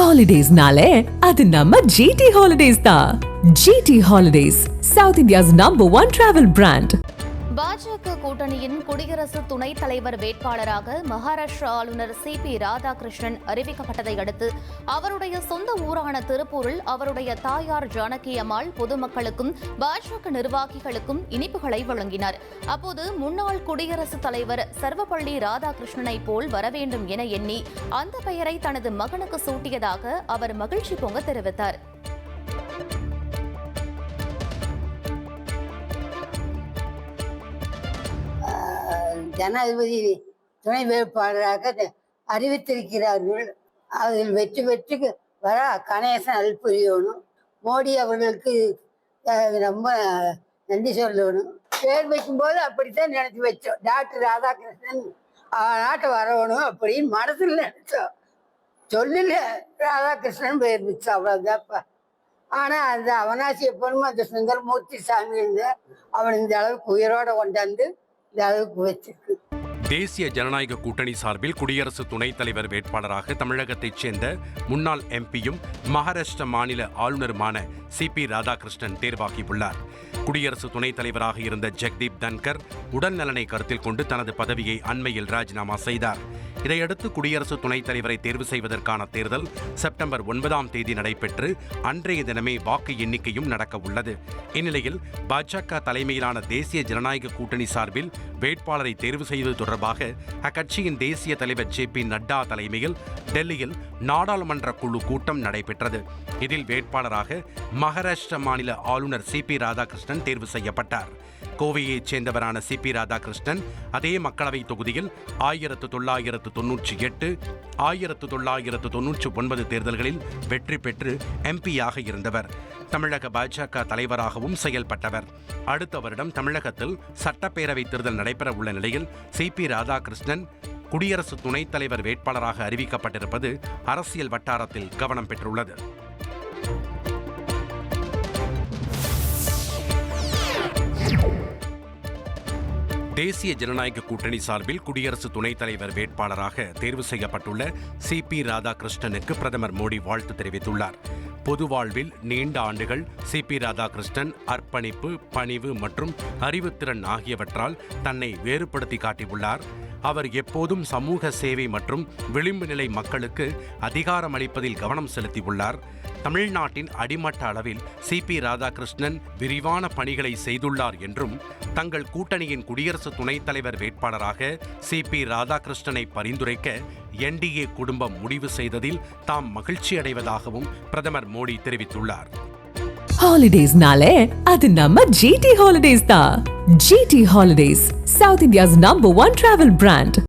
ஹாலிடேஸ்னாலே அது நம்ம ஜிடி ஹாலிடேஸ் தான். GT Holidays, south India's #1 travel brand. பாஜக கூட்டணியின் குடியரசு துணைத் தலைவர் வேட்பாளராக மகாராஷ்டிரா ஆளுநர் CP ராதாகிருஷ்ணன் அறிவிக்கப்பட்டதை அடுத்து அவருடைய சொந்த ஊரான திருப்பூரில் அவருடைய தாயார் ஜானகி அம்மாள் பொதுமக்களுக்கும் பாஜக நிர்வாகிகளுக்கும் இனிப்புகளை வழங்கினார். அப்போது முன்னாள் குடியரசுத் தலைவர் சர்வப்பள்ளி ராதாகிருஷ்ணனை போல் வரவேண்டும் என எண்ணி அந்த பெயரை தனது மகனுக்கு சூட்டியதாக அவர் மகிழ்ச்சி பொங்க தெரிவித்தார். ஜனாதிபதி துணை வேட்பாளராக அறிவித்திருக்கிறார்கள். அதில் வெற்றி பெற்று வர கணேசன் அருள் புரியணும். மோடி அவர்களுக்கு ரொம்ப நன்றி சொல்லணும். பேர் வைக்கும்போது அப்படித்தான் நினைச்சு வச்சோம். டாக்டர் ராதாகிருஷ்ணன் நாட்டை வரணும் அப்படின்னு மனசில் நினைச்சோம். சொல்லல ராதாகிருஷ்ணன் பேர் வச்சோம், அவ்வளோதான்ப்பா. ஆனால் அந்த அவனாசி எப்பொழுதும் அந்த சுந்தரமூர்த்தி சாமி இருந்து அவன் இந்த அளவுக்கு உயிரோட கொண்டாந்து தேசிய ஜனநாயக கூட்டணி சார்பில் குடியரசு துணைத் தலைவர் வேட்பாளராக தமிழகத்தைச் சேர்ந்த முன்னாள் எம்பியும் மகாராஷ்டிர மாநில ஆளுநருமான CP ராதாகிருஷ்ணன் தேர்வாகியுள்ளார். குடியரசு துணைத் தலைவராக இருந்த ஜெக்தீப் தன்கர் உடல் நலனை கருத்தில் கொண்டு தனது பதவியை அண்மையில் ராஜினாமா செய்தார். இதையடுத்து குடியரசு துணைத் தலைவரை தேர்வு செய்வதற்கான தேர்தல் செப்டம்பர் 9 நடைபெற்று அன்றைய தினமே வாக்கு எண்ணிக்கையும் நடக்க உள்ளது. இந்நிலையில் பாஜக தலைமையிலான தேசிய ஜனநாயக கூட்டணி சார்பில் வேட்பாளரை தேர்வு செய்வது தொடர்பாக அக்கட்சியின் தேசிய தலைவர் JP நட்டா தலைமையில் டெல்லியில் நாடாளுமன்ற குழு கூட்டம் நடைபெற்றது. இதில் வேட்பாளராக மகாராஷ்டிர மாநில ஆளுநர் CP ராதாகிருஷ்ணன் தேர்வு செய்யப்பட்டார். கோவையைச் சேர்ந்தவரான CP ராதாகிருஷ்ணன் அதே மக்களவை தொகுதியில் 1998, 1999 தேர்தல்களில் வெற்றி பெற்று எம்பியாக இருந்தவர். தமிழக பாஜக தலைவராகவும் செயல்பட்டவர். அடுத்த வருடம் தமிழகத்தில் சட்டப்பேரவை தேர்தல் நடைபெற உள்ள நிலையில் CP ராதாகிருஷ்ணன் குடியரசு துணைத் தலைவர் வேட்பாளராக அறிவிக்கப்பட்டிருப்பது அரசியல் வட்டாரத்தில் கவனம் பெற்றுள்ளது. தேசிய ஜனநாயக கூட்டணி சார்பில் குடியரசு துணைத் தலைவர் வேட்பாளராக தேர்வு செய்யப்பட்டுள்ள CP ராதாகிருஷ்ணனுக்கு பிரதமர் மோடி வாழ்த்து தெரிவித்துள்ளார். பொது வாழ்வில் நீண்ட ஆண்டுகள் CP ராதாகிருஷ்ணன் அர்ப்பணிப்பு, பணிவு மற்றும் அறிவுத்திறன் ஆகியவற்றால் தன்னை வேறுபடுத்தி காட்டியுள்ளார். அவர் எப்போதும் சமூக சேவை மற்றும் விளிம்பு நிலை மக்களுக்கு அதிகாரம் அளிப்பதில் கவனம் செலுத்தியுள்ளார். தமிழ்நாட்டின் அடிமட்ட அளவில் CP ராதாகிருஷ்ணன் விரிவான பணிகளை செய்துள்ளார் என்றும் தங்கள் கூட்டணியின் குடியரசு துணைத் தலைவர் வேட்பாளராக CP ராதாகிருஷ்ணனை பரிந்துரைக்க NDA குடும்பம் முடிவு செய்ததில் தாம் மகிழ்ச்சி அடைவதாகவும் பிரதமர் மோடி தெரிவித்துள்ளார். ஹாலிடேஸ்னாலே அது நம்ம ஜிடி ஹாலிடேஸ் தான். GT Holidays, south India's #1 travel brand.